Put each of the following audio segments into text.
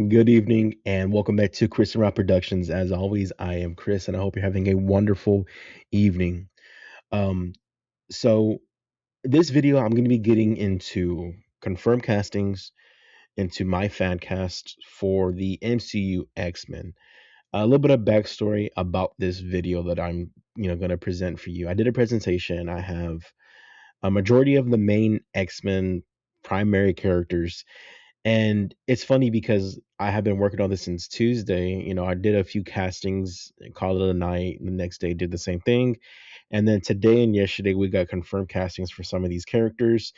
Good evening and welcome back to Chris and Rob Productions. As always, I am Chris and I hope you're having a wonderful evening. Um, so this video I'm going to be getting into confirmed castings into my fan cast for the MCU X-Men. A little bit of backstory about this video that I'm going to present for you. I did a presentation. I have a majority of the main X-Men primary characters, and it's funny because I have been working on this since Tuesday. I did a few castings, called it a night. The next day, did the same thing. And then today and yesterday, we got confirmed castings for some of these characters.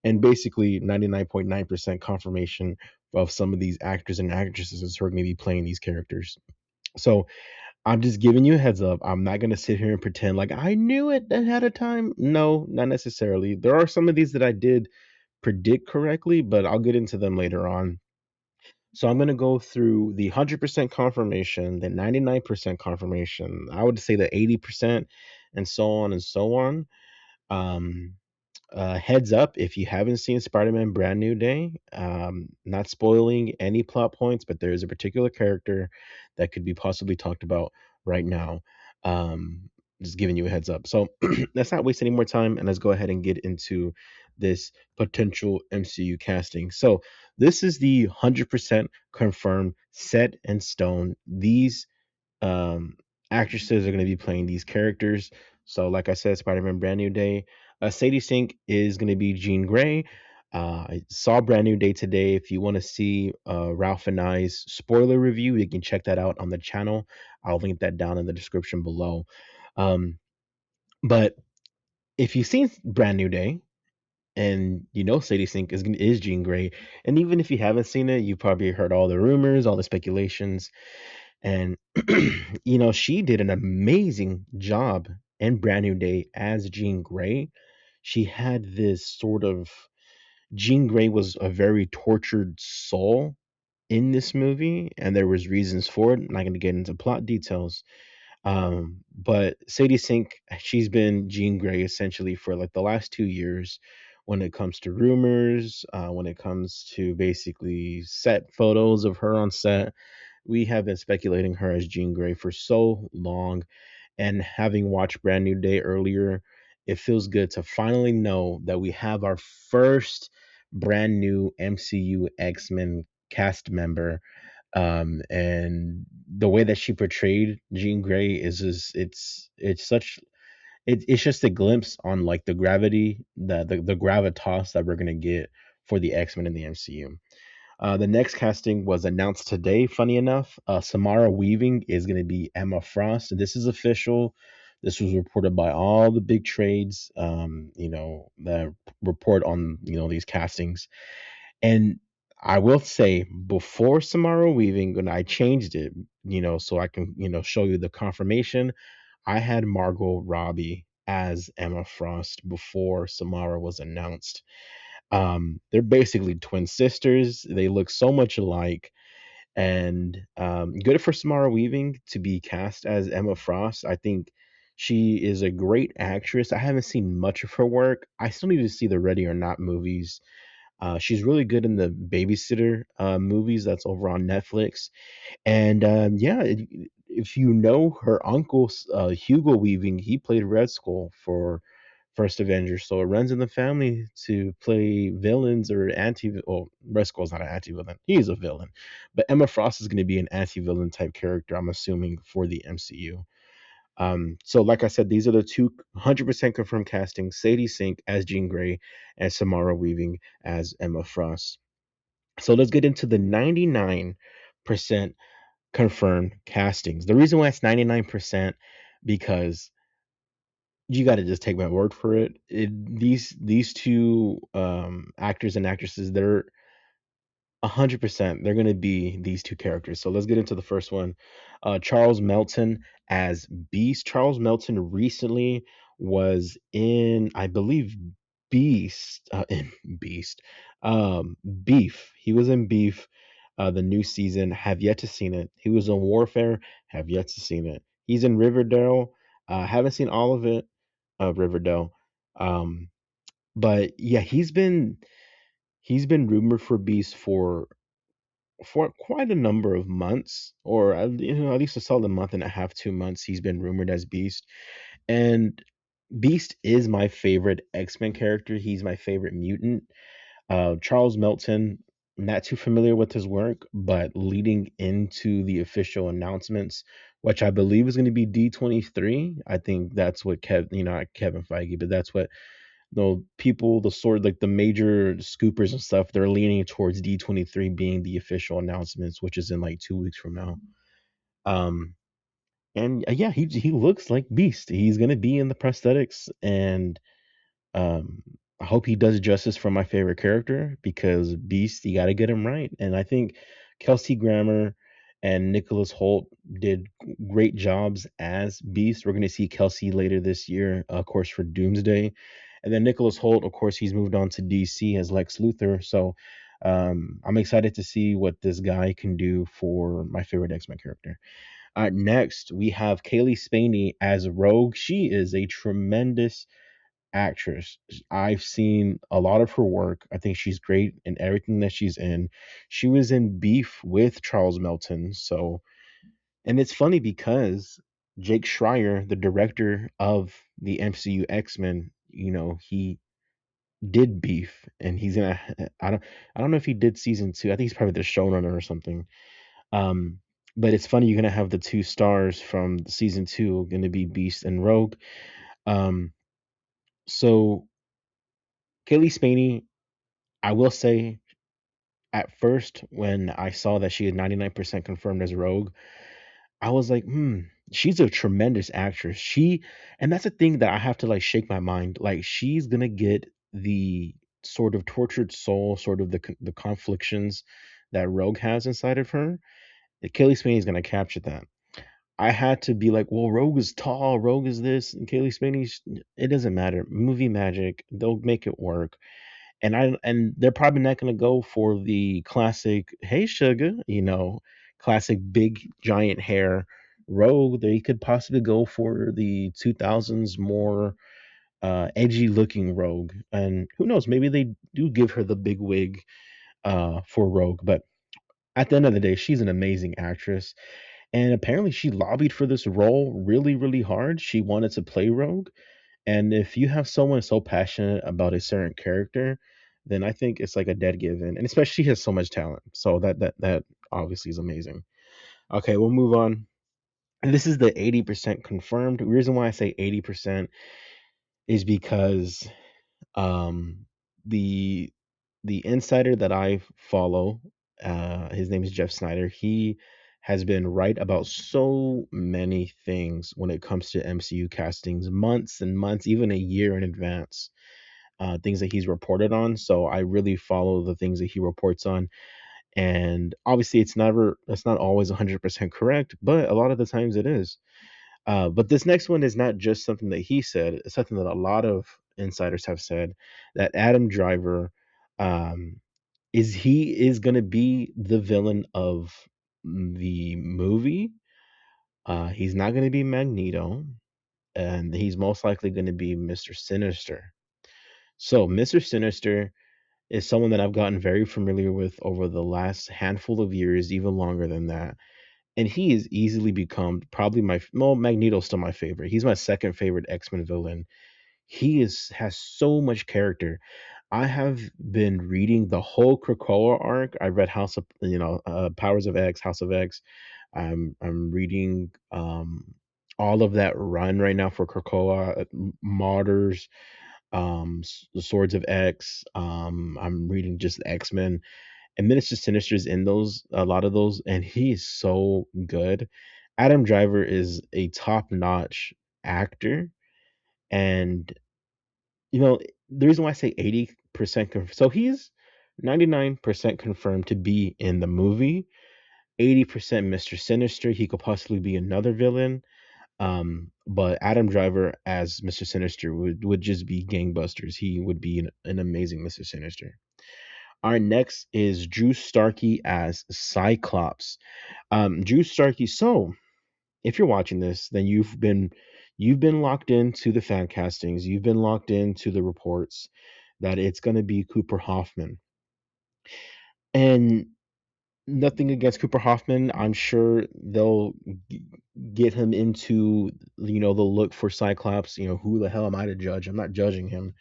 And basically, 99.9% confirmation of some of these actors and actresses who are going to be playing these characters. So I'm just giving you a heads up. I'm not going to sit here and pretend like I knew it ahead of time. No, not necessarily. There are some of these that I did predict correctly, but I'll get into them later on. So I'm going to go through the 100% confirmation, the 99% confirmation, I would say the 80%, and so on and so on. Um, Heads up, if you haven't seen Spider-Man Brand New Day, not spoiling any plot points, but there is a particular character that could be possibly talked about right now. Um, just giving you a heads up. So let's not waste any more time and let's go ahead and get into this potential MCU casting. So this is the 100% confirmed, set in stone. These um, actresses are going to be playing these characters. So, like I said, Spider-Man Brand New Day. Sadie Sink is going to be Jean Grey. I saw Brand New Day today. If you want to see Ralph and I's spoiler review, you can check that out on the channel. I'll link that down in the description below. Um, but if you've seen Brand New Day, and Sadie Sink is Jean Grey, and even if you haven't seen it, you probably heard all the rumors, all the speculations, and she did an amazing job in Brand New Day as Jean Grey. She had this sort of Jean Grey was a very tortured soul in this movie, and there was reasons for it. I'm not going to get into plot details, but Sadie Sink, she's been Jean Grey essentially for like the last 2 years when it comes to rumors, when it comes to basically set photos of her on set. We have been speculating her as Jean Grey for so long, and having watched Brand New Day earlier, it feels good to finally know that we have our first brand new MCU X-Men cast member. And the way that she portrayed Jean Grey is just it's such it's just a glimpse on like the gravity, the gravitas that we're gonna get for the X-Men in the MCU. The next casting was announced today. Funny enough, Samara Weaving is going to be Emma Frost. This is official. This was reported by all the big trades, that report on these castings. And I will say, before Samara Weaving, when I changed it, so I can show you the confirmation, I had Margot Robbie as Emma Frost before Samara was announced. They're basically twin sisters. They look so much alike. And good for Samara Weaving to be cast as Emma Frost. I think she is a great actress. I haven't seen much of her work. I still need to see the Ready or Not movies. She's really good in the Babysitter movies that's over on Netflix. And yeah, if you know her uncle, Hugo Weaving, he played Red Skull for First Avengers, so it runs in the family to play villains or anti. Well, Red Skull's not an anti-villain; he is a villain, but Emma Frost is going to be an anti-villain type character. I'm assuming for the MCU. So like I said, these are the two 100% confirmed castings: Sadie Sink as Jean Grey and Samara Weaving as Emma Frost. So let's get into the 99% confirmed castings. The reason why it's 99% because you got to just take my word for it. These two actors and actresses, they're 100%. They're gonna be these two characters. So let's get into the first one. Charles Melton as Beast. Charles Melton recently was in, I believe, in Beast, Beef. He was in Beef, the new season. Have yet to seen it. He was in Warfare. Have yet to seen it. He's in Riverdale. Haven't seen all of it of Riverdale. Um, but yeah, he's been rumored for Beast for for quite a number of months, or at least a solid month and a half, 2 months. He's been rumored as Beast, and Beast is my favorite X-Men character. He's my favorite mutant. Charles Melton, not too familiar with his work, but leading into the official announcements, which I believe is going to be D23. I think that's what not Kevin Feige, but that's what the people, the sort like the major scoopers and stuff, they're leaning towards D23 being the official announcements, which is in like 2 weeks from now. Um, and yeah, he looks like Beast. He's gonna be in the prosthetics, and um, I hope he does justice for my favorite character because Beast, you got to get him right. And I think Kelsey Grammer and Nicholas Holt did great jobs as Beast. We're going to see Kelsey later this year, of course, for Doomsday. And then Nicholas Holt, of course, he's moved on to DC as Lex Luthor. So I'm excited to see what this guy can do for my favorite X Men character. Next, we have Kaylee Spaney as Rogue. She is a tremendous actress. I've seen a lot of her work. I think she's great in everything that she's in. She was in Beef with Charles Melton. So, and it's funny because Jake Schreier, the director of the MCU X-Men, he did Beef, and he's gonna I don't know if he did season 2. I think he's probably the showrunner or something. Um but it's funny, you're gonna have the two stars from season 2 gonna be Beast and Rogue. Um so Kaylee Spaney, I will say, at first, when I saw that she had 99% confirmed as Rogue, I was like, she's a tremendous actress. And that's a thing that I have to like shake my mind. Like, she's gonna get the sort of tortured soul, sort of the conflictions that Rogue has inside of her. Kaylee Spaney is gonna capture that. I had to be like, well, Rogue is tall, Rogue is this, and Kaylee Spaney's. It doesn't matter. Movie magic, they'll make it work. And they're probably not going to go for the classic hey sugar, classic big giant hair Rogue. They could possibly go for the 2000s more edgy looking Rogue, and who knows, maybe they do give her the big wig for Rogue. But at the end of the day, she's an amazing actress, and apparently she lobbied for this role really really hard. She wanted to play Rogue, and if you have someone so passionate about a certain character, then I think it's like a dead given. And especially she has so much talent. So that obviously is amazing. Okay, we'll move on. And this is the 80% confirmed. The reason why I say 80% is because um the the insider that I follow, his name is Jeff Snyder. He has been right about so many things when it comes to MCU castings, months and months, even a year in advance. Things that he's reported on. So I really follow the things that he reports on. And obviously, it's not always 100% correct, but a lot of the times it is. But this next one is not just something that he said; it's something that a lot of insiders have said, that Adam Driver, um, he is going to be the villain of the movie. He's not going to be Magneto, and he's most likely going to be Mr. Sinister. So Mr. Sinister is someone that I've gotten very familiar with over the last handful of years, even longer than that. And he has easily become probably Magneto's still my favorite. He's my second favorite X-Men villain. Has so much character. I have been reading the whole Krakoa arc. I read Powers of X, House of X. I'm reading all of that run right now for Krakoa, Martyrs, the Swords of X. I'm reading just X-Men, and Minister Sinister's in those, a lot of those, and he is so good. Adam Driver is a top-notch actor, and the reason why I say 80% so he's 99% confirmed to be in the movie, 80% Mr. Sinister. He could possibly be another villain. But Adam Driver as Mr. Sinister would just be gangbusters. He would be an amazing Mr. Sinister. Our next is Drew Starkey as Cyclops. Drew Starkey. So if you're watching this, then you've been locked into the fan castings. You've been locked into the reports that it's going to be Cooper Hoffman. And nothing against Cooper Hoffman. I'm sure they'll g- get him into, the look for Cyclops. Who the hell am I to judge? I'm not judging him,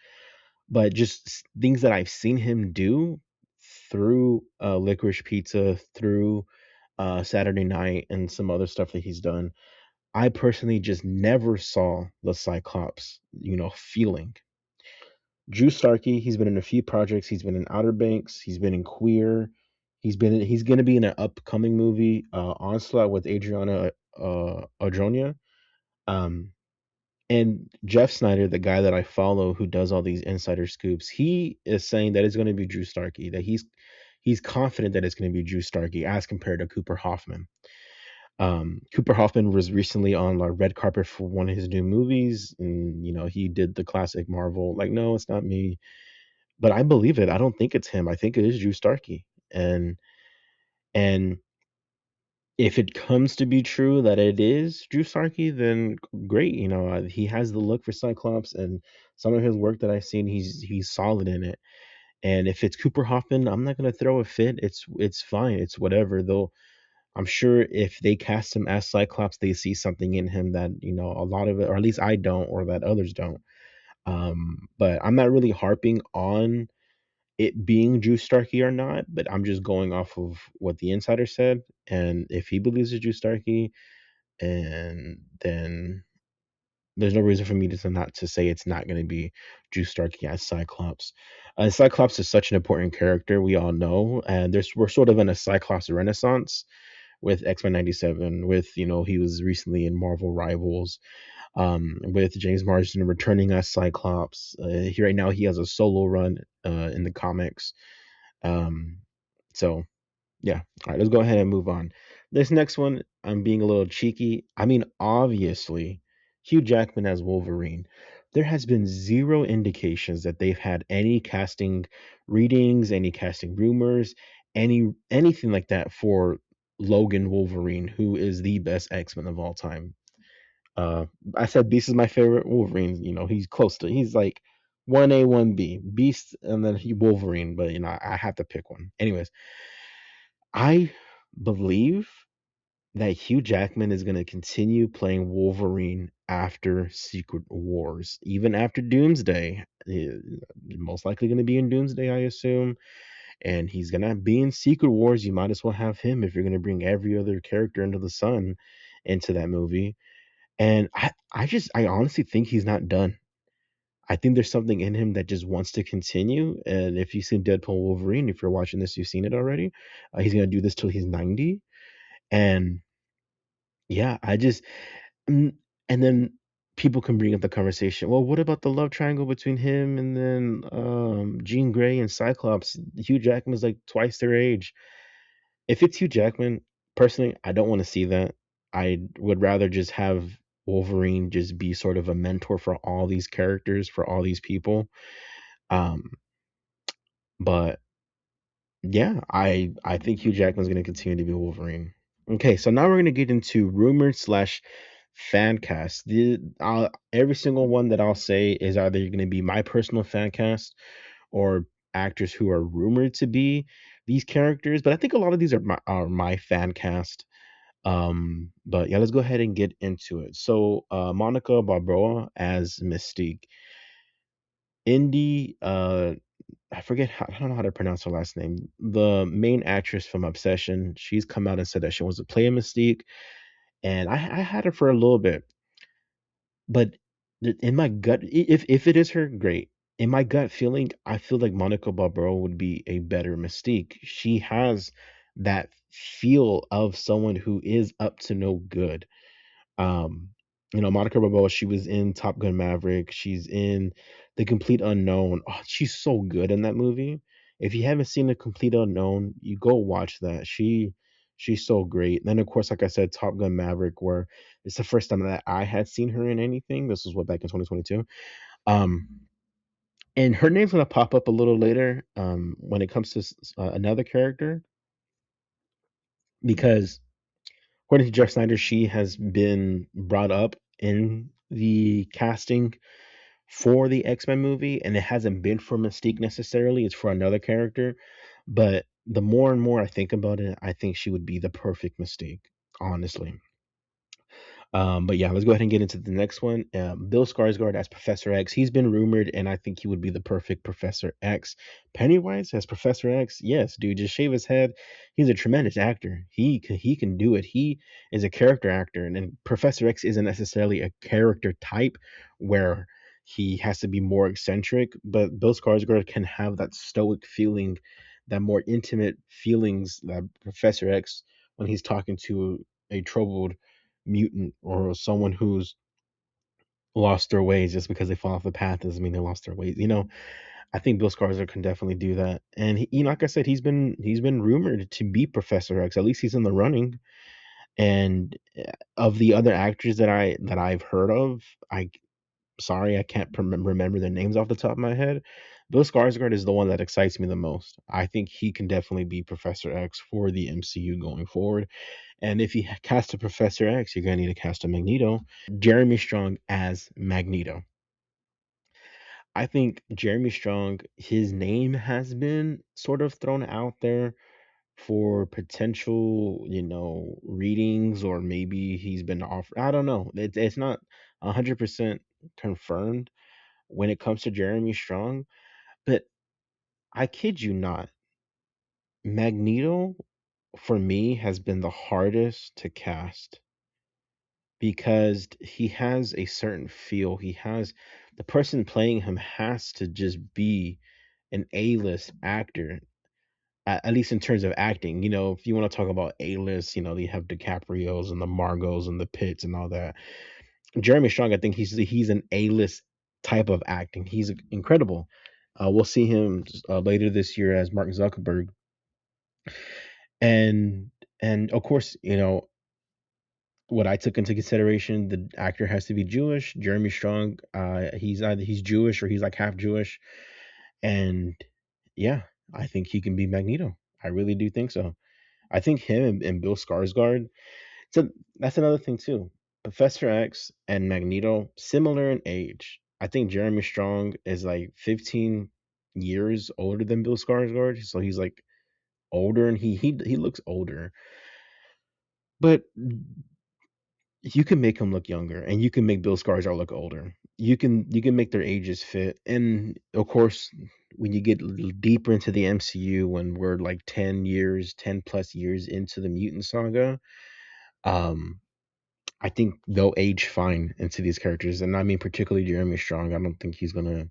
but just things that I've seen him do through Licorice Pizza, through Saturday Night, and some other stuff that he's done. I personally just never saw the Cyclops, feeling. Drew Starkey, he's been in a few projects. He's been in Outer Banks. He's been in Queer. He's going to be in an upcoming movie, Onslaught, with Adriana Adronia. Um, and Jeff Snyder, the guy that I follow who does all these insider scoops, he is saying that it's going to be Drew Starkey. That he's confident that it's going to be Drew Starkey as compared to Cooper Hoffman. Cooper Hoffman was recently on the red carpet for one of his new movies, and he did the classic Marvel, like, no, it's not me, but I believe it. I don't think it's him. I think it is Drew Starkey. And if it comes to be true that it is Drew Starkey, then great. He has the look for Cyclops, and some of his work that I've seen, he's solid in it. And if it's Cooper Hoffman, I'm not gonna throw a fit. It's fine. It's whatever. Though I'm sure if they cast him as Cyclops, they see something in him that a lot of it, or at least I don't, or that others don't. But I'm not really harping on it being Drew Starkey or not, but I'm just going off of what the insider said. And if he believes it's Drew Starkey, and then there's no reason for me to not to say it's not going to be Drew Starkey as Cyclops. Cyclops is such an important character, we all know, and we're sort of in a Cyclops renaissance with X-Men 97. With he was recently in Marvel Rivals, with James Marsden returning as Cyclops. Right now he has a solo run in the comics. Um, so yeah, all right, let's go ahead and move on. This next one, I'm being a little cheeky. I mean, obviously, Hugh Jackman as Wolverine. There has been zero indications that they've had any casting readings, any casting rumors, anything like that for Logan Wolverine, who is the best X-Men of all time. Uh, I said Beast is my favorite Wolverine. He's close to. He's like 1A, 1B, Beast, and then Wolverine. But I have to pick one. Anyways, I believe that Hugh Jackman is going to continue playing Wolverine after Secret Wars, even after Doomsday. Most likely going to be in Doomsday, I assume, and he's going to be in Secret Wars. You might as well have him if you're going to bring every other character under the sun into that movie. And I honestly think he's not done. I think there's something in him that just wants to continue. And if you've seen Deadpool Wolverine, if you're watching this, you've seen it already. He's gonna do this till he's 90. And yeah, mm, and then people can bring up the conversation. Well, what about the love triangle between him and then Jean Grey and Cyclops? Hugh Jackman's like twice their age. If it's Hugh Jackman, personally, I don't want to see that. I would rather just have Wolverine just be sort of a mentor for all these characters, for all these people. Um, but yeah, I think Hugh Jackman's going to continue to be Wolverine. Okay, so now we're going to get into rumored slash fan cast. Every single one that I'll say is either going to be my personal fan cast or actors who are rumored to be these characters. But I think a lot of these are my fan cast. But yeah, let's go ahead and get into it. So, Monica Barboa as Mystique. Indy, I don't know how to pronounce her last name. The main actress from Obsession, she's come out and said that she wants to play a Mystique, and I had her for a little bit, but in my gut, if it is her, great. In my gut feeling, I feel like Monica Barbaro would be a better Mystique. She has that feel of someone who is up to no good. Um, Monica Rambeau, she was in Top Gun Maverick. She's in The Complete Unknown. Oh, she's so good in that movie. If you haven't seen The Complete Unknown, you go watch that. She's so great. Then of course, like I said, Top Gun Maverick, where it's the first time that I had seen her in anything. This was back in 2022. Um, and her name's gonna pop up a little later. When it comes to another character, because according to Jeff Snyder, she has been brought up in the casting for the X-Men movie, and it hasn't been for Mystique necessarily. It's for another character. But the more and more I think about it, I think she would be the perfect Mystique, honestly. But yeah, let's go ahead and get into the next one. Bill Skarsgård as Professor X. He's been rumored, and I think he would be the perfect Professor X. Pennywise as Professor X. Yes, dude, just shave his head. He's a tremendous actor. He can do it. He is a character actor, and then Professor X isn't necessarily a character type where he has to be more eccentric, but Bill Skarsgård can have that stoic feeling, that more intimate feelings that Professor X when he's talking to a troubled mutant or someone who's lost their ways. Just because they fall off the path doesn't mean they lost their ways. I think Bill Skarsgård can definitely do that. And like I said, he's been rumored to be Professor X. At least he's in the running. And of the other actors that I've heard of, I sorry I can't remember their names off the top of my head. Bill Skarsgård is the one that excites me the most. I think he can definitely be Professor X for the MCU going forward. And if you cast a Professor X, you're gonna need to cast a Magneto. Jeremy Strong as Magneto. I think Jeremy Strong, his name has been sort of thrown out there for potential, readings, or maybe he's been offered. I don't know. It's not 100% confirmed when it comes to Jeremy Strong, but I kid you not, Magneto for me has been the hardest to cast because he has a certain feel. He has the person playing him has to just be an A-list actor, at least in terms of acting. If you want to talk about A-list, you have DiCaprio's and the Margos and the Pitts and all that. Jeremy Strong, I think he's an A-list type of acting. He's incredible. We'll see him later this year as Mark Zuckerberg, and of course, what I took into consideration, the actor has to be Jewish. Jeremy Strong, he's Jewish or he's like half Jewish, and yeah, I think he can be Magneto. I really do think so. I think him and Bill Skarsgård. So that's another thing too. Professor X and Magneto similar in age. I think Jeremy Strong is like 15 years older than Bill Skarsgård, so he's like older, and he looks older, but you can make him look younger, and you can make Bill Skarsgård look older. You can make their ages fit, and of course, when you get deeper into the MCU, when we're like 10 years, 10 plus years into the mutant saga, um, I think they'll age fine into these characters, and I mean particularly Jeremy Strong. I don't think he's gonna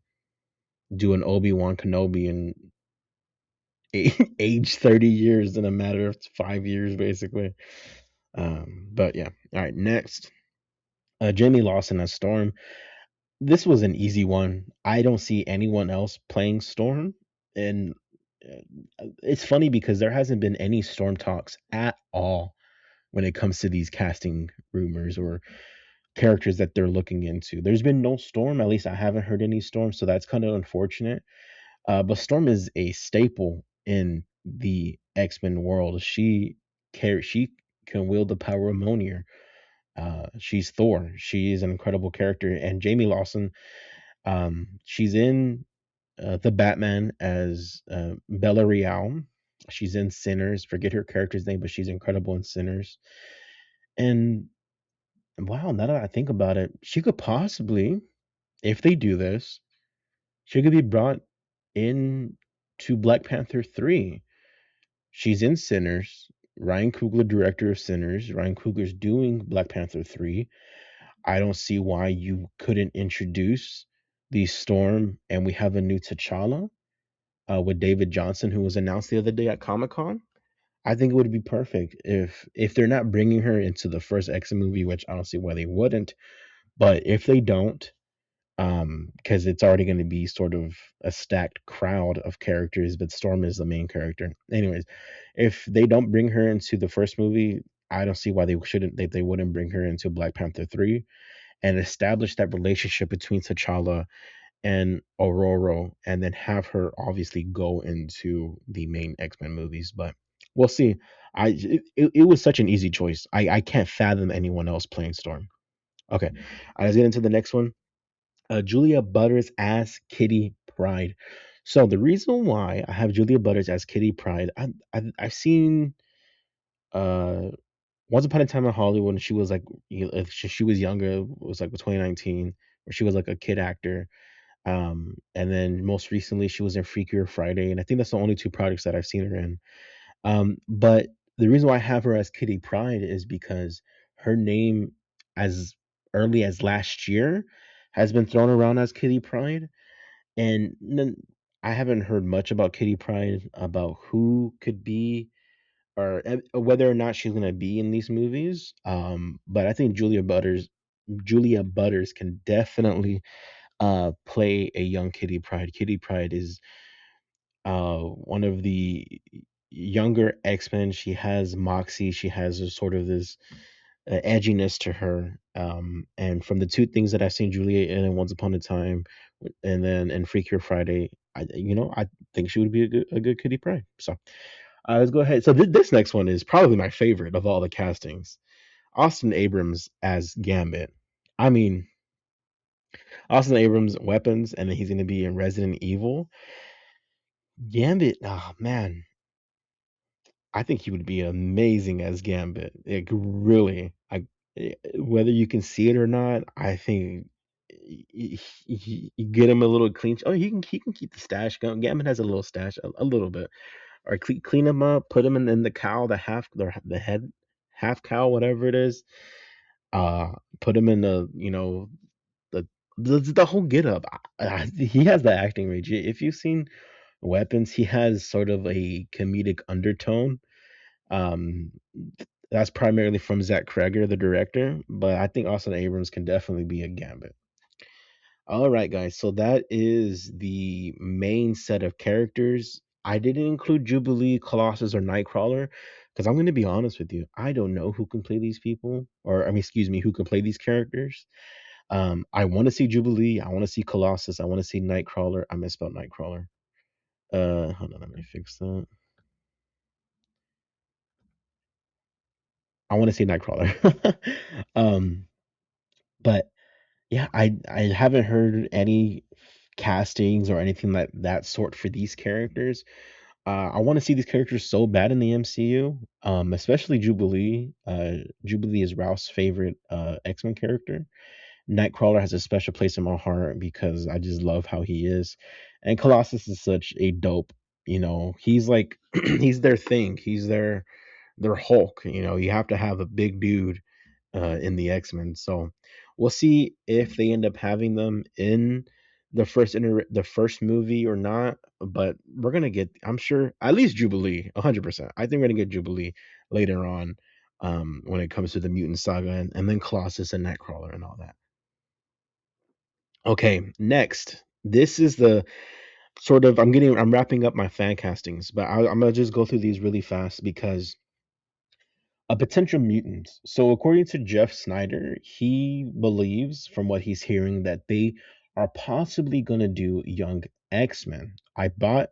do an Obi-Wan Kenobi and age 30 years in a matter of 5 years, basically. But yeah, all right. Next, Jamie Lawson as Storm. This was an easy one. I don't see anyone else playing Storm, and it's funny because there hasn't been any Storm talks at all when it comes to these casting rumors or characters that they're looking into. There's been no Storm, at least I haven't heard any Storm, so that's kind of unfortunate. But Storm is a staple in the X-Men world. She can wield the power of Mjolnir. She's Thor. She is an incredible character, and Jamie Lawson, she's in the Batman as Bella Real. She's in Sinners. Forget her character's name, but she's incredible in Sinners. And wow, now that I think about it, she could possibly, if they do this, she could be brought in to Black Panther 3. She's in Sinners. Ryan Coogler, director of Sinners. Ryan Coogler's doing Black Panther 3. I don't see why you couldn't introduce the Storm, and we have a new T'Challa with David Johnson, who was announced the other day at Comic Con. I think it would be perfect if they're not bringing her into the first X movie, which I don't see why they wouldn't. But if they don't, because it's already going to be sort of a stacked crowd of characters, but Storm is the main character. Anyways, if they don't bring her into the first movie, I don't see why they wouldn't bring her into Black Panther 3 and establish that relationship between T'Challa and Aurora, and then have her obviously go into the main X-Men movies. But we'll see. It was such an easy choice. I can't fathom anyone else playing Storm. Okay, let's get into the next one. Julia Butters as Kitty Pryde. So the reason why I have Julia Butters as Kitty Pride, I've seen uh Once Upon a Time in Hollywood when she was like, if she was younger, it was like 2019, where she was like a kid actor. And then most recently she was in Freakier Friday, and I think that's the only two projects that I've seen her in. But the reason why I have her as Kitty Pride is because her name, as early as last year, has been thrown around as Kitty Pride, and then I haven't heard much about Kitty Pride, about who could be, or whether or not she's gonna be in these movies. But I think Julia Butters can definitely play a young Kitty Pride. Kitty Pride is one of the younger X-Men. She has moxie. She has a sort of this edginess to her. And from the two things that I've seen Julia in Once Upon a Time, and then in Freakier Friday, I think she would be a good Kitty Pryde. So let's go ahead. So this next one is probably my favorite of all the castings. Austin Abrams as Gambit. I mean, Austin Abrams weapons, and then he's going to be in Resident Evil. Gambit. Oh man, I think he would be amazing as Gambit. Like really, whether you can see it or not, I think you get him a little clean. Oh, he can keep the stash going. Gambit has a little stash, a little bit, or clean him up, put him in the cow, the head half cow, whatever it is. Uh, Put him in the the whole get up. He has the acting range. If you've seen Weapons, he has sort of a comedic undertone. um, that's primarily from Zach Kreger, the director, but I think Austin Abrams can definitely be a Gambit. All right, guys. So that is the main set of characters. I didn't include Jubilee, Colossus, or Nightcrawler because I'm going to be honest with you. I don't know who can play these people, or I mean, excuse me, who can play these characters. I want to see Jubilee. I want to see Colossus. I want to see Nightcrawler. I misspelled Nightcrawler. Hold on, let me fix that. I want to see Nightcrawler. um, but yeah, I haven't heard any castings or anything like that sort for these characters. I want to see these characters so bad in the MCU, especially Jubilee. Jubilee is Ralph's favorite X-Men character. Nightcrawler has a special place in my heart because I just love how he is, and Colossus is such a dope. He's like he's their thing. He's their Hulk. You have to have a big dude in the X-Men. So we'll see if they end up having them in the first movie or not. But we're gonna get, I'm sure, at least Jubilee, 100%. I think we're gonna get Jubilee later on, when it comes to the Mutant Saga, and then Colossus and Nightcrawler and all that. Okay, next. This is the sort of I'm wrapping up my fan castings, but I'm gonna just go through these really fast because a potential mutant. So, according to Jeff Snyder, he believes, from what he's hearing, that they are possibly going to do Young X-Men. I bought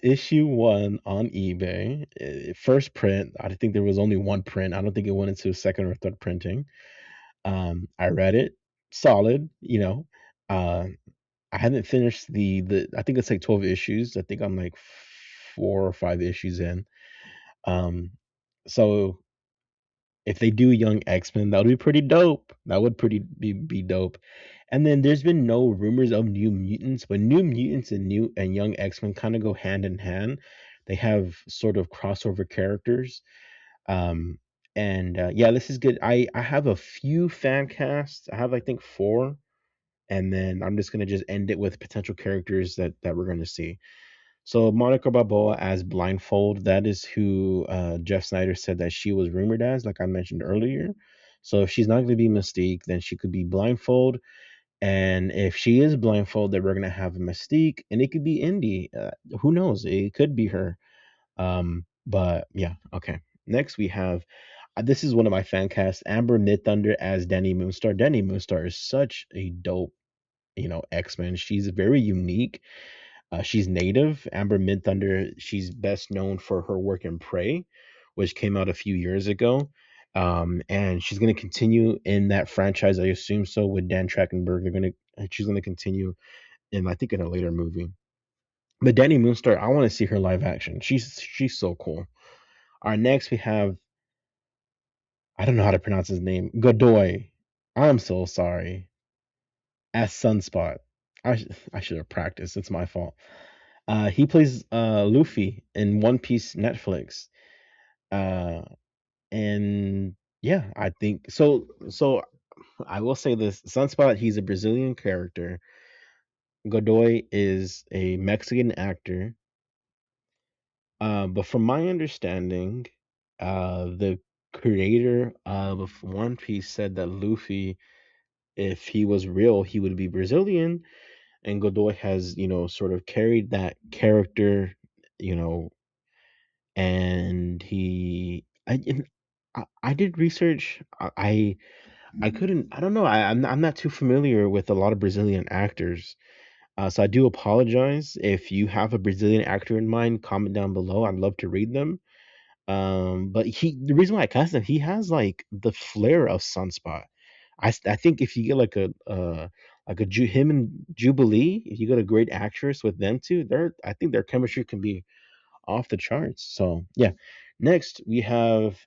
issue 1 on eBay. First print. I think there was only one print. I don't think it went into second or third printing. I read it. Solid. Uh, I haven't finished the. I think it's like 12 issues. I think I'm like 4 or 5 issues in. Um, so if they do Young X-Men, that would be pretty dope. That would be dope. And then there's been no rumors of New Mutants, but New Mutants and Young X-Men kind of go hand in hand. They have sort of crossover characters. Um, and yeah, this is good. I have a few fan casts. I have, I think, 4, and then I'm just gonna just end it with potential characters that we're gonna see. So Monica Balboa as Blindfold, that is who Jeff Snyder said that she was rumored as, like I mentioned earlier. So if she's not going to be Mystique, then she could be Blindfold. And if she is Blindfold, then we're going to have a Mystique, and it could be Indy. Who knows? It could be her. But yeah, okay. Next we have, this is one of my fan casts, Amber Midthunder as Danny Moonstar. Danny Moonstar is such a dope, X-Men. She's very unique. She's native. Amber Midthunder, she's best known for her work in Prey, which came out a few years ago. And she's going to continue in that franchise, I assume so, with Dan Trachtenberg. She's going to continue in I think in a later movie. But Danny Moonstar, I want to see her live action. She's so cool. Our next we have, I don't know how to pronounce his name. Godoy. I'm so sorry. As Sunspot. I should have practiced. It's my fault. He plays Luffy in One Piece Netflix. Uh, and yeah, I think so. So I will say this: Sunspot, he's a Brazilian character. Godoy is a Mexican actor. But from my understanding, the creator of One Piece said that Luffy, if he was real, he would be Brazilian, and Godoy has, sort of carried that character, you know, and I did research. I couldn't. I don't know. I'm not too familiar with a lot of Brazilian actors. So I do apologize if you have a Brazilian actor in mind. Comment down below. I'd love to read them. But the reason why I cast him, he has like the flair of Sunspot. I think if you get him and Jubilee, if you get a great actress with them two, I think their chemistry can be off the charts. So yeah. Next we have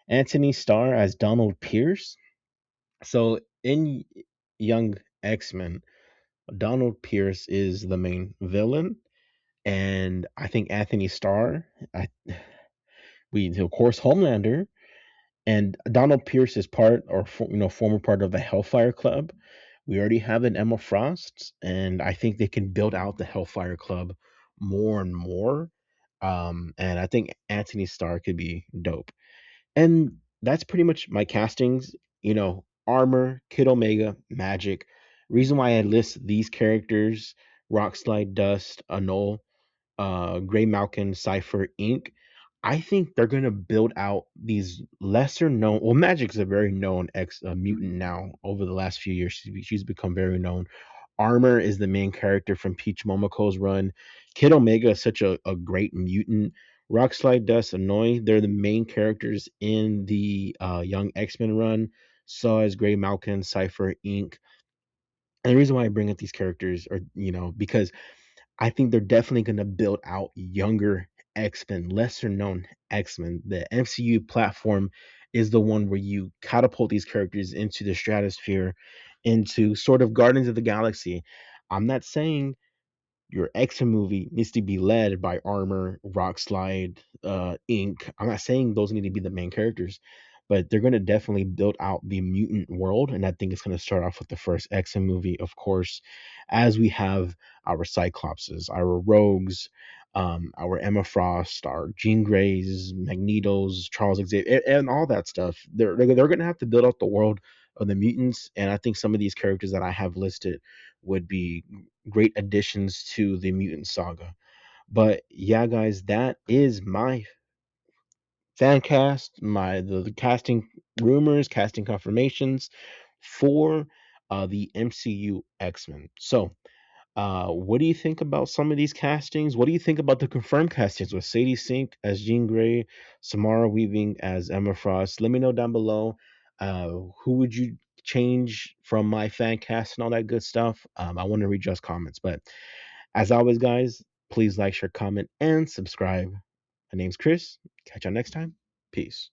Anthony Starr as Donald Pierce. So in Young X-Men, Donald Pierce is the main villain, and I think Anthony Starr, I we of course Homelander, and Donald Pierce is part or former part of the Hellfire Club. We already have an Emma Frost, and I think they can build out the Hellfire Club more and more. And I think Anthony Starr could be dope. And that's pretty much my castings. Armor, Kid Omega, Magic. Reason why I list these characters: Rockslide, Dust, Anole, Gray Malkin, Cypher, Inc. I think they're gonna build out these lesser known. Well, Magic's a very known ex mutant now. Over the last few years, she's become very known. Armor is the main character from Peach Momoko's run. Kid Omega is such a great mutant. Rockslide, Dust, Annoy, they're the main characters in the Young X-Men run. So is Gray Malkin, Cypher, Inc. And the reason why I bring up these characters are, because I think they're definitely going to build out younger X-Men, lesser known X-Men. The MCU platform is the one where you catapult these characters into the stratosphere, into sort of Guardians of the Galaxy. I'm not saying your X-Men movie needs to be led by Armor, Rockslide, Inc. I'm not saying those need to be the main characters, but they're going to definitely build out the mutant world, and I think it's going to start off with the first X-Men movie, of course, as we have our Cyclopses, our Rogues, our Emma Frost, our Jean Greys, Magnetos, Charles Xavier, and all that stuff. They're going to have to build out the world of the mutants, and I think some of these characters that I have listed would be great additions to the mutant saga. But yeah, guys, that is my fan cast, the casting rumors, casting confirmations for the MCU X-Men. So what do you think about some of these castings? What do you think about the confirmed castings with Sadie Sink as Jean Grey, Samara Weaving as Emma Frost? Let me know down below. Who would you change from my fan cast and all that good stuff? I want to read just comments. But as always, guys, please like, share, comment, and subscribe. My name's Chris. Catch y'all next time. Peace.